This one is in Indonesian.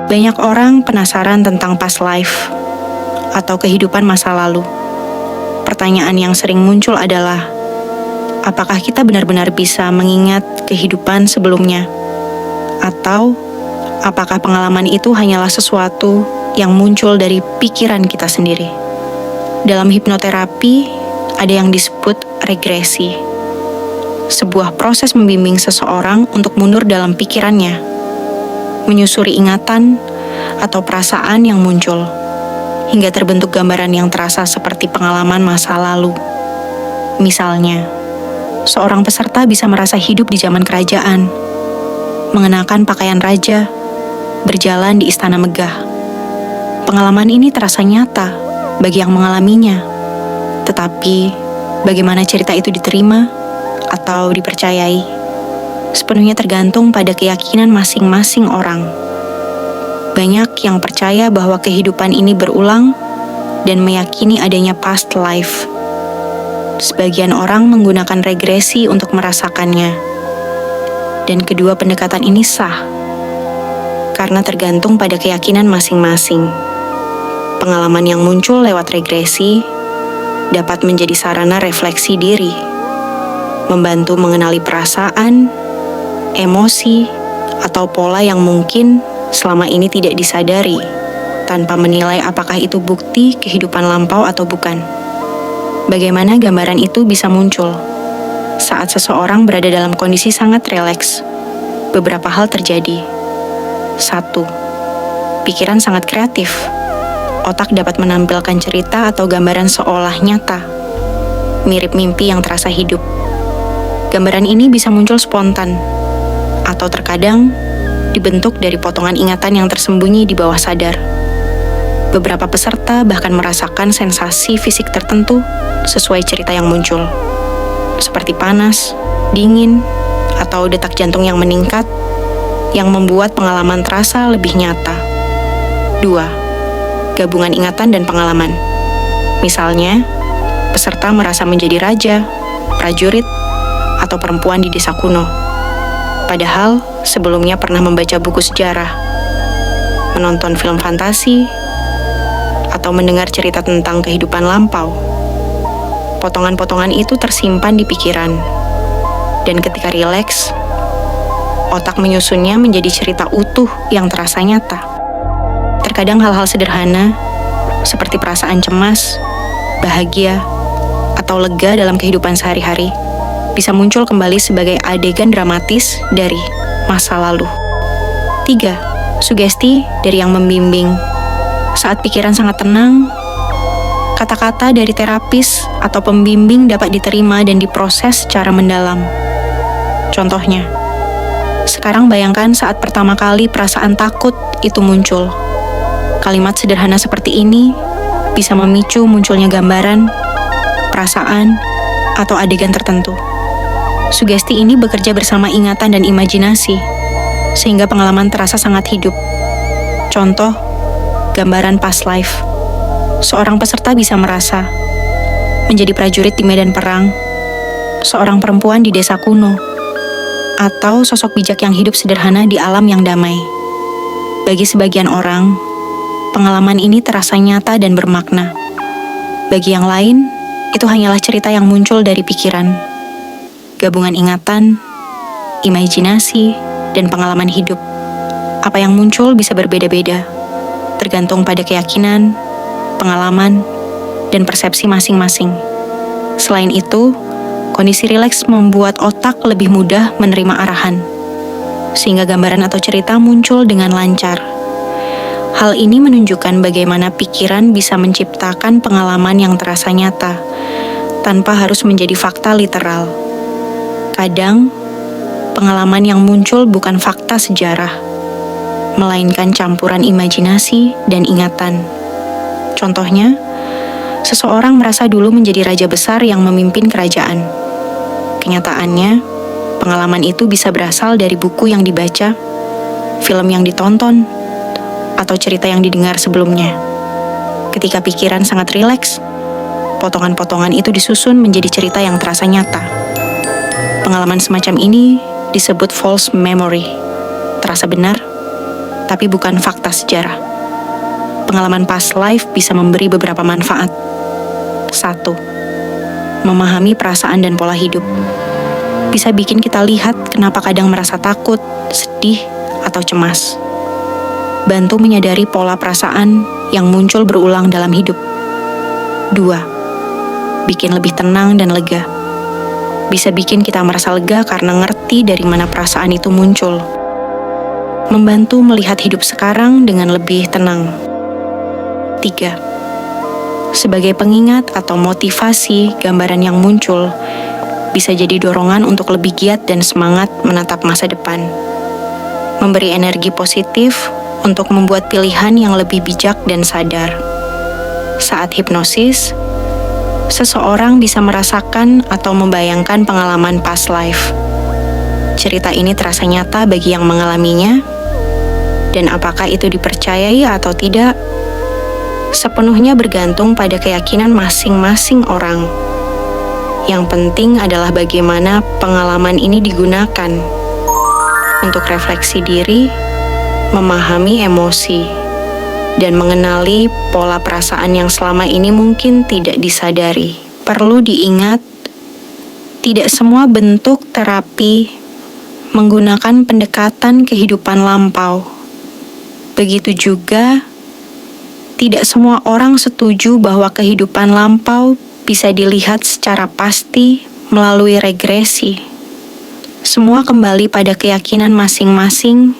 Banyak orang penasaran tentang past life atau kehidupan masa lalu. Pertanyaan yang sering muncul adalah, apakah kita benar-benar bisa mengingat kehidupan sebelumnya? Atau apakah pengalaman itu hanyalah sesuatu yang muncul dari pikiran kita sendiri? Dalam hipnoterapi, ada yang disebut regresi. Sebuah proses membimbing seseorang untuk mundur dalam pikirannya, menyusuri ingatan atau perasaan yang muncul, hingga terbentuk gambaran yang terasa seperti pengalaman masa lalu. Misalnya, seorang peserta bisa merasa hidup di zaman kerajaan, mengenakan pakaian raja, berjalan di istana megah. Pengalaman ini terasa nyata bagi yang mengalaminya, tetapi bagaimana cerita itu diterima atau dipercayai, sepenuhnya tergantung pada keyakinan masing-masing orang. Banyak yang percaya bahwa kehidupan ini berulang dan meyakini adanya past life. Sebagian orang menggunakan regresi untuk merasakannya. Dan kedua pendekatan ini sah, karena tergantung pada keyakinan masing-masing. Pengalaman yang muncul lewat regresi dapat menjadi sarana refleksi diri, membantu mengenali perasaan, emosi, atau pola yang mungkin selama ini tidak disadari, tanpa menilai apakah itu bukti kehidupan lampau atau bukan. Bagaimana gambaran itu bisa muncul? Saat seseorang berada dalam kondisi sangat rileks, beberapa hal terjadi. 1. Pikiran sangat kreatif. Otak dapat menampilkan cerita atau gambaran seolah nyata, mirip mimpi yang terasa hidup. Gambaran ini bisa muncul spontan, atau terkadang dibentuk dari potongan ingatan yang tersembunyi di bawah sadar. Beberapa peserta bahkan merasakan sensasi fisik tertentu sesuai cerita yang muncul, seperti panas, dingin, atau detak jantung yang meningkat, yang membuat pengalaman terasa lebih nyata. 2. Gabungan ingatan dan pengalaman. Misalnya, peserta merasa menjadi raja, prajurit, atau perempuan di desa kuno. Padahal sebelumnya pernah membaca buku sejarah, menonton film fantasi, atau mendengar cerita tentang kehidupan lampau. Potongan-potongan itu tersimpan di pikiran, dan ketika rileks, otak menyusunnya menjadi cerita utuh yang terasa nyata. Terkadang hal-hal sederhana, seperti perasaan cemas, bahagia, atau lega dalam kehidupan sehari-hari, bisa muncul kembali sebagai adegan dramatis dari masa lalu. 3. Sugesti dari yang membimbing. Saat pikiran sangat tenang, kata-kata dari terapis atau pembimbing dapat diterima dan diproses secara mendalam. Contohnya, sekarang bayangkan saat pertama kali perasaan takut itu muncul. Kalimat sederhana seperti ini bisa memicu munculnya gambaran, perasaan, atau adegan tertentu. Sugesti ini bekerja bersama ingatan dan imajinasi, sehingga pengalaman terasa sangat hidup. Contoh, gambaran past life. Seorang peserta bisa merasa menjadi prajurit di medan perang, seorang perempuan di desa kuno, atau sosok bijak yang hidup sederhana di alam yang damai. Bagi sebagian orang, pengalaman ini terasa nyata dan bermakna. Bagi yang lain, itu hanyalah cerita yang muncul dari pikiran. Gabungan ingatan, imajinasi, dan pengalaman hidup. Apa yang muncul bisa berbeda-beda, tergantung pada keyakinan, pengalaman, dan persepsi masing-masing. Selain itu, kondisi rileks membuat otak lebih mudah menerima arahan, sehingga gambaran atau cerita muncul dengan lancar. Hal ini menunjukkan bagaimana pikiran bisa menciptakan pengalaman yang terasa nyata, tanpa harus menjadi fakta literal. Kadang, pengalaman yang muncul bukan fakta sejarah, melainkan campuran imajinasi dan ingatan. Contohnya, seseorang merasa dulu menjadi raja besar yang memimpin kerajaan. Kenyataannya, pengalaman itu bisa berasal dari buku yang dibaca, film yang ditonton, atau cerita yang didengar sebelumnya. Ketika pikiran sangat rileks, potongan-potongan itu disusun menjadi cerita yang terasa nyata. Pengalaman semacam ini disebut false memory, terasa benar, tapi bukan fakta sejarah. Pengalaman past life bisa memberi beberapa manfaat. 1. Memahami perasaan dan pola hidup. Bisa bikin kita lihat kenapa kadang merasa takut, sedih, atau cemas. Bantu menyadari pola perasaan yang muncul berulang dalam hidup. 2. Bikin lebih tenang dan lega. Bisa bikin kita merasa lega karena ngerti dari mana perasaan itu muncul. Membantu melihat hidup sekarang dengan lebih tenang. 3. Sebagai pengingat atau motivasi, gambaran yang muncul bisa jadi dorongan untuk lebih giat dan semangat menatap masa depan. Memberi energi positif untuk membuat pilihan yang lebih bijak dan sadar. Saat hipnosis, seseorang bisa merasakan atau membayangkan pengalaman past life. Cerita ini terasa nyata bagi yang mengalaminya, dan apakah itu dipercayai atau tidak, sepenuhnya bergantung pada keyakinan masing-masing orang. Yang penting adalah bagaimana pengalaman ini digunakan untuk refleksi diri, memahami emosi, dan mengenali pola perasaan yang selama ini mungkin tidak disadari. Perlu diingat, tidak semua bentuk terapi menggunakan pendekatan kehidupan lampau. Begitu juga, tidak semua orang setuju bahwa kehidupan lampau bisa dilihat secara pasti melalui regresi. Semua kembali pada keyakinan masing-masing